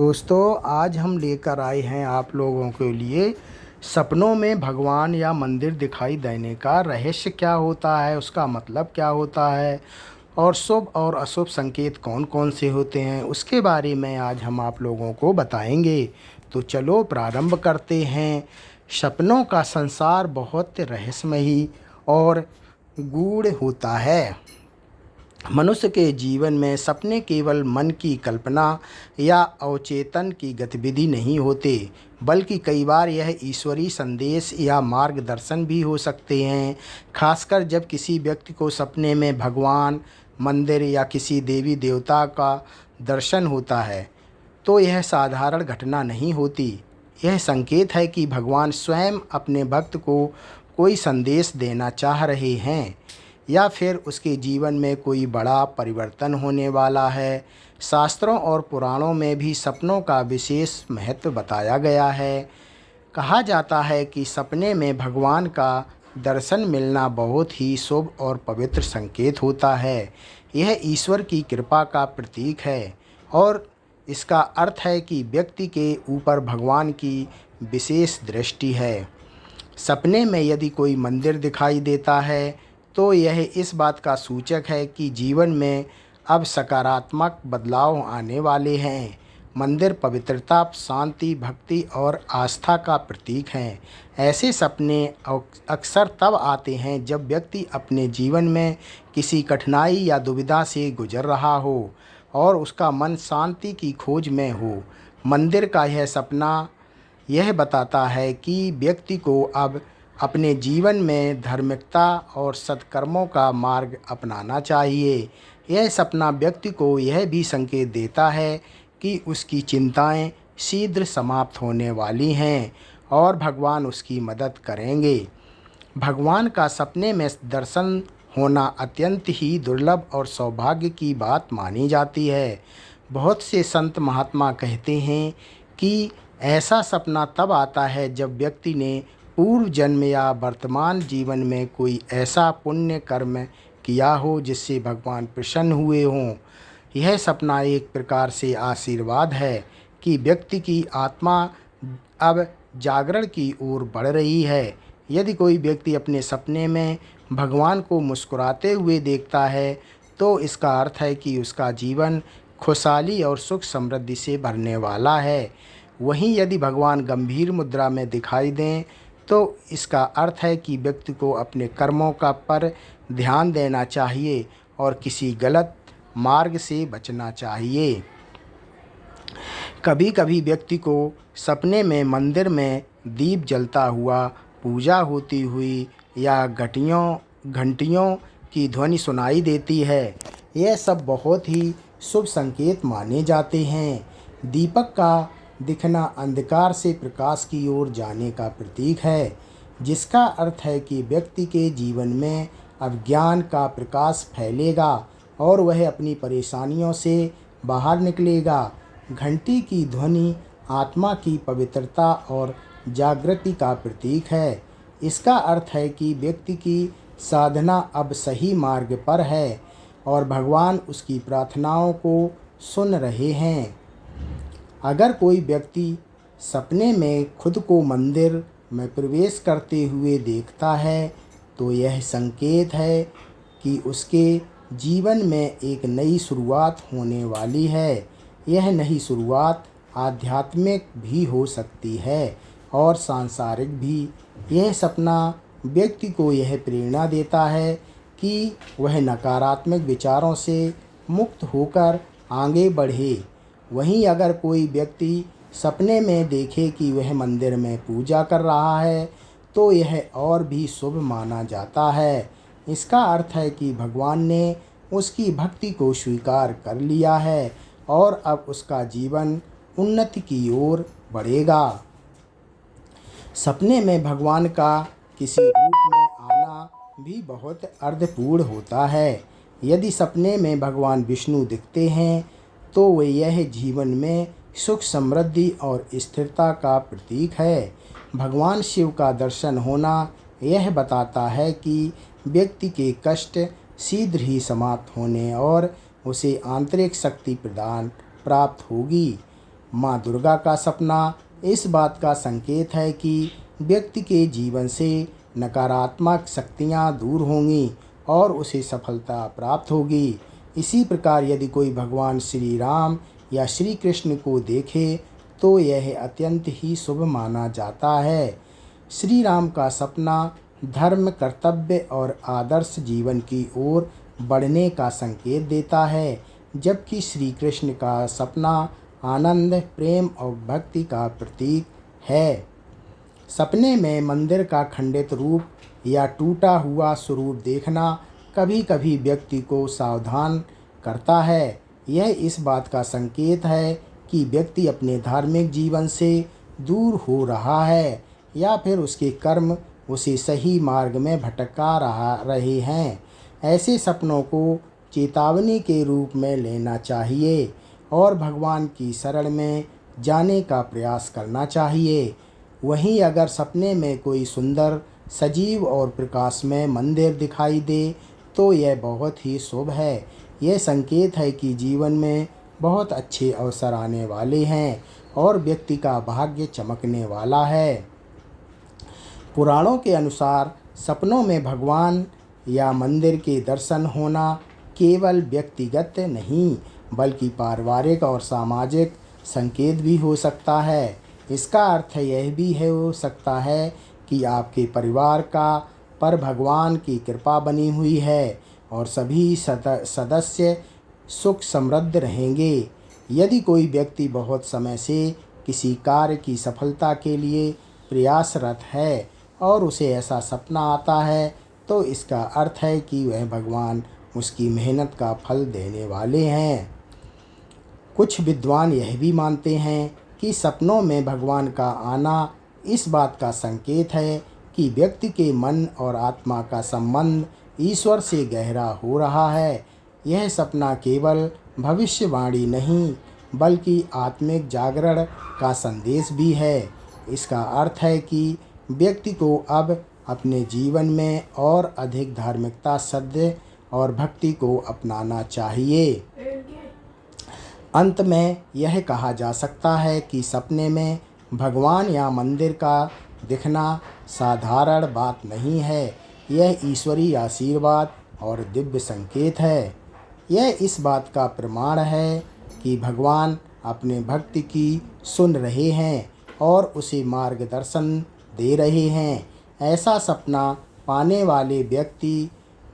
दोस्तों, आज हम लेकर आए हैं आप लोगों के लिए सपनों में भगवान या मंदिर दिखाई देने का रहस्य क्या होता है, उसका मतलब क्या होता है और शुभ और अशुभ संकेत कौन-कौन से होते हैं, उसके बारे में आज हम आप लोगों को बताएंगे। तो चलो प्रारंभ करते हैं। सपनों का संसार बहुत रहस्यमयी और गूढ़ होता है। मनुष्य के जीवन में सपने केवल मन की कल्पना या अवचेतन की गतिविधि नहीं होते, बल्कि कई बार यह ईश्वरीय संदेश या मार्गदर्शन भी हो सकते हैं। खासकर जब किसी व्यक्ति को सपने में भगवान, मंदिर या किसी देवी देवता का दर्शन होता है, तो यह साधारण घटना नहीं होती। यह संकेत है कि भगवान स्वयं अपने भक्त को कोई संदेश देना चाह रहे हैं या फिर उसके जीवन में कोई बड़ा परिवर्तन होने वाला है। शास्त्रों और पुराणों में भी सपनों का विशेष महत्व बताया गया है। कहा जाता है कि सपने में भगवान का दर्शन मिलना बहुत ही शुभ और पवित्र संकेत होता है। यह ईश्वर की कृपा का प्रतीक है और इसका अर्थ है कि व्यक्ति के ऊपर भगवान की विशेष दृष्टि है। सपने में यदि कोई मंदिर दिखाई देता है, तो यह इस बात का सूचक है कि जीवन में अब सकारात्मक बदलाव आने वाले हैं। मंदिर पवित्रता, शांति, भक्ति और आस्था का प्रतीक हैं। ऐसे सपने अक्सर तब आते हैं जब व्यक्ति अपने जीवन में किसी कठिनाई या दुविधा से गुजर रहा हो और उसका मन शांति की खोज में हो। मंदिर का यह सपना यह बताता है कि व्यक्ति को अब अपने जीवन में धार्मिकता और सत्कर्मों का मार्ग अपनाना चाहिए। यह सपना व्यक्ति को यह भी संकेत देता है कि उसकी चिंताएं शीघ्र समाप्त होने वाली हैं और भगवान उसकी मदद करेंगे। भगवान का सपने में दर्शन होना अत्यंत ही दुर्लभ और सौभाग्य की बात मानी जाती है। बहुत से संत महात्मा कहते हैं कि ऐसा सपना तब आता है जब व्यक्ति ने पूर्व जन्म या वर्तमान जीवन में कोई ऐसा पुण्य कर्म किया हो जिससे भगवान प्रसन्न हुए हों। यह सपना एक प्रकार से आशीर्वाद है कि व्यक्ति की आत्मा अब जागरण की ओर बढ़ रही है। यदि कोई व्यक्ति अपने सपने में भगवान को मुस्कुराते हुए देखता है, तो इसका अर्थ है कि उसका जीवन खुशहाली और सुख समृद्धि से भरने वाला है। वहीं यदि भगवान गंभीर मुद्रा में दिखाई दें, तो इसका अर्थ है कि व्यक्ति को अपने कर्मों का पर ध्यान देना चाहिए और किसी गलत मार्ग से बचना चाहिए। कभी-कभी व्यक्ति को सपने में मंदिर में दीप जलता हुआ, पूजा होती हुई या घंटियों की ध्वनि सुनाई देती है। यह सब बहुत ही शुभ संकेत माने जाते हैं। दीपक का दिखना अंधकार से प्रकाश की ओर जाने का प्रतीक है, जिसका अर्थ है कि व्यक्ति के जीवन में अब ज्ञान का प्रकाश फैलेगा और वह अपनी परेशानियों से बाहर निकलेगा। घंटी की ध्वनि आत्मा की पवित्रता और जागृति का प्रतीक है। इसका अर्थ है कि व्यक्ति की साधना अब सही मार्ग पर है और भगवान उसकी प्रार्थनाओं को सुन रहे हैं। अगर कोई व्यक्ति सपने में खुद को मंदिर में प्रवेश करते हुए देखता है, तो यह संकेत है कि उसके जीवन में एक नई शुरुआत होने वाली है। यह नई शुरुआत आध्यात्मिक भी हो सकती है और सांसारिक भी। यह सपना व्यक्ति को यह प्रेरणा देता है कि वह नकारात्मक विचारों से मुक्त होकर आगे बढ़े। वहीं अगर कोई व्यक्ति सपने में देखे कि वह मंदिर में पूजा कर रहा है, तो यह और भी शुभ माना जाता है। इसका अर्थ है कि भगवान ने उसकी भक्ति को स्वीकार कर लिया है और अब उसका जीवन उन्नति की ओर बढ़ेगा। सपने में भगवान का किसी रूप में आना भी बहुत अर्थपूर्ण होता है। यदि सपने में भगवान विष्णु दिखते हैं, तो वे यह जीवन में सुख, समृद्धि और स्थिरता का प्रतीक है। भगवान शिव का दर्शन होना यह बताता है कि व्यक्ति के कष्ट शीघ्र ही समाप्त होने और उसे आंतरिक शक्ति प्रदान प्राप्त होगी। माँ दुर्गा का सपना इस बात का संकेत है कि व्यक्ति के जीवन से नकारात्मक शक्तियाँ दूर होंगी और उसे सफलता प्राप्त होगी। इसी प्रकार यदि कोई भगवान श्री राम या श्री कृष्ण को देखे तो यह अत्यंत ही शुभ माना जाता है। श्री राम का सपना धर्म, कर्तव्य और आदर्श जीवन की ओर बढ़ने का संकेत देता है, जबकि श्री कृष्ण का सपना आनंद, प्रेम और भक्ति का प्रतीक है। सपने में मंदिर का खंडित रूप या टूटा हुआ स्वरूप देखना कभी कभी व्यक्ति को सावधान करता है। यह इस बात का संकेत है कि व्यक्ति अपने धार्मिक जीवन से दूर हो रहा है या फिर उसके कर्म उसे सही मार्ग में भटका रहे हैं। ऐसे सपनों को चेतावनी के रूप में लेना चाहिए और भगवान की शरण में जाने का प्रयास करना चाहिए। वहीं अगर सपने में कोई सुंदर, सजीव और प्रकाशमय मंदिर दिखाई दे तो यह बहुत ही शुभ है। यह संकेत है कि जीवन में बहुत अच्छे अवसर आने वाले हैं और व्यक्ति का भाग्य चमकने वाला है। पुराणों के अनुसार सपनों में भगवान या मंदिर के दर्शन होना केवल व्यक्तिगत नहीं बल्कि पारिवारिक और सामाजिक संकेत भी हो सकता है। इसका अर्थ यह भी हो सकता है कि आपके परिवार का पर भगवान की कृपा बनी हुई है और सभी सदस्य सुख समृद्ध रहेंगे। यदि कोई व्यक्ति बहुत समय से किसी कार्य की सफलता के लिए प्रयासरत है और उसे ऐसा सपना आता है तो इसका अर्थ है कि वह भगवान उसकी मेहनत का फल देने वाले हैं। कुछ विद्वान यह भी मानते हैं कि सपनों में भगवान का आना इस बात का संकेत है कि व्यक्ति के मन और आत्मा का संबंध ईश्वर से गहरा हो रहा है। यह सपना केवल भविष्यवाणी नहीं बल्कि आत्मिक जागरण का संदेश भी है। इसका अर्थ है कि व्यक्ति को अब अपने जीवन में और अधिक धार्मिकता, सद्य और भक्ति को अपनाना चाहिए। अंत में यह कहा जा सकता है कि सपने में भगवान या मंदिर का दिखना साधारण बात नहीं है। यह ईश्वरीय आशीर्वाद और दिव्य संकेत है। यह इस बात का प्रमाण है कि भगवान अपने भक्त की सुन रहे हैं और उसे मार्गदर्शन दे रहे हैं। ऐसा सपना पाने वाले व्यक्ति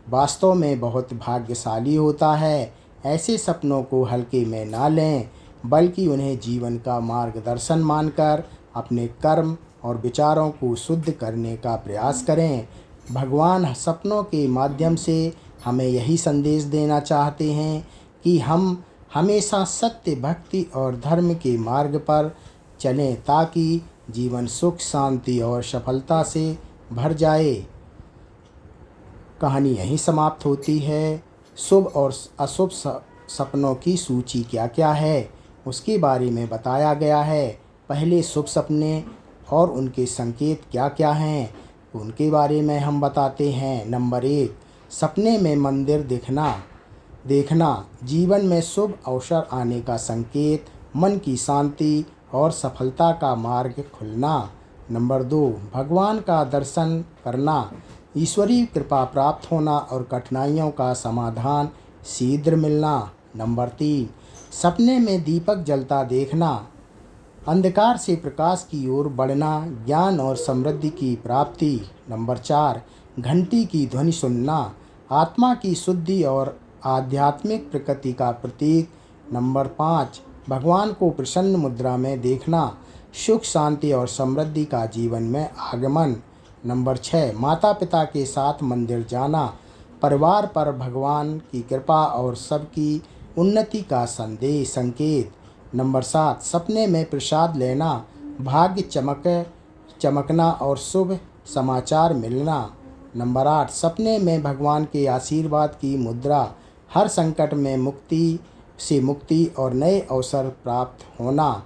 वास्तव में बहुत भाग्यशाली होता है। ऐसे सपनों को हल्के में ना लें बल्कि उन्हें जीवन का मार्गदर्शन मानकर अपने कर्म और विचारों को शुद्ध करने का प्रयास करें। भगवान सपनों के माध्यम से हमें यही संदेश देना चाहते हैं कि हम हमेशा सत्य, भक्ति और धर्म के मार्ग पर चलें ताकि जीवन सुख, शांति और सफलता से भर जाए। कहानी यहीं समाप्त होती है। शुभ और अशुभ सपनों की सूची क्या क्या है उसके बारे में बताया गया है। पहले शुभ सपने और उनके संकेत क्या क्या हैं उनके बारे में हम बताते हैं। नंबर 1, सपने में मंदिर देखना जीवन में शुभ अवसर आने का संकेत, मन की शांति और सफलता का मार्ग खुलना। नंबर 2, भगवान का दर्शन करना, ईश्वरीय कृपा प्राप्त होना और कठिनाइयों का समाधान शीघ्र मिलना। नंबर 3, सपने में दीपक जलता देखना, अंधकार से प्रकाश की ओर बढ़ना, ज्ञान और समृद्धि की प्राप्ति। नंबर 4, घंटी की ध्वनि सुनना, आत्मा की शुद्धि और आध्यात्मिक प्रकृति का प्रतीक। नंबर 5, भगवान को प्रसन्न मुद्रा में देखना, सुख, शांति और समृद्धि का जीवन में आगमन। नंबर 6, माता पिता के साथ मंदिर जाना, परिवार पर भगवान की कृपा और सबकी उन्नति का संकेत। नंबर 7, सपने में प्रसाद लेना, भाग्य चमकना और शुभ समाचार मिलना। नंबर 8, सपने में भगवान के आशीर्वाद की मुद्रा, हर संकट में मुक्ति और नए अवसर प्राप्त होना।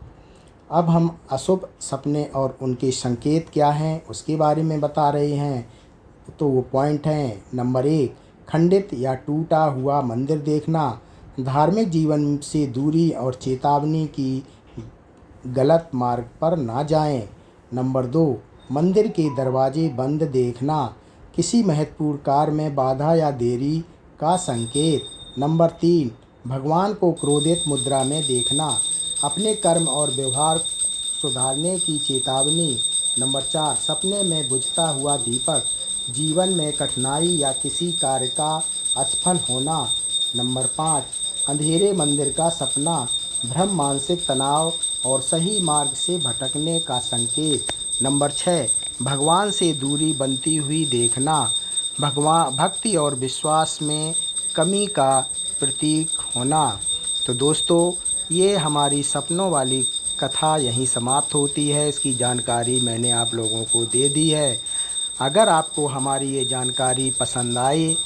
अब हम अशुभ सपने और उनके संकेत क्या हैं उसके बारे में बता रहे हैं। तो वो पॉइंट हैं। नंबर 1, खंडित या टूटा हुआ मंदिर देखना, धार्मिक जीवन से दूरी और चेतावनी की गलत मार्ग पर ना जाएं। नंबर 2, मंदिर के दरवाजे बंद देखना किसी महत्वपूर्ण कार्य में बाधा या देरी का संकेत। नंबर 3, भगवान को क्रोधित मुद्रा में देखना अपने कर्म और व्यवहार सुधारने की चेतावनी। नंबर 4, सपने में बुझता हुआ दीपक जीवन में कठिनाई या किसी कार्य का असफल होना। नंबर 5, अंधेरे मंदिर का सपना भ्रम, मानसिक तनाव और सही मार्ग से भटकने का संकेत। नंबर 6, भगवान से दूरी बनती हुई देखना भक्ति और विश्वास में कमी का प्रतीक होना। तो दोस्तों, ये हमारी सपनों वाली कथा यहीं समाप्त होती है। इसकी जानकारी मैंने आप लोगों को दे दी है। अगर आपको हमारी ये जानकारी पसंद आए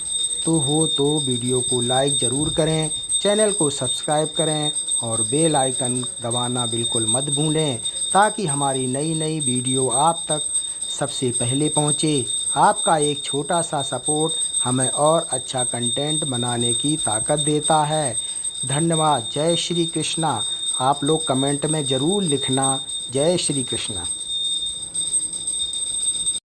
तो वीडियो को लाइक ज़रूर करें, चैनल को सब्सक्राइब करें और बेल आइकन दबाना बिल्कुल मत भूलें, ताकि हमारी नई नई वीडियो आप तक सबसे पहले पहुँचे। आपका एक छोटा सा सपोर्ट हमें और अच्छा कंटेंट बनाने की ताकत देता है। धन्यवाद। जय श्री कृष्णा। आप लोग कमेंट में ज़रूर लिखना, जय श्री कृष्णा।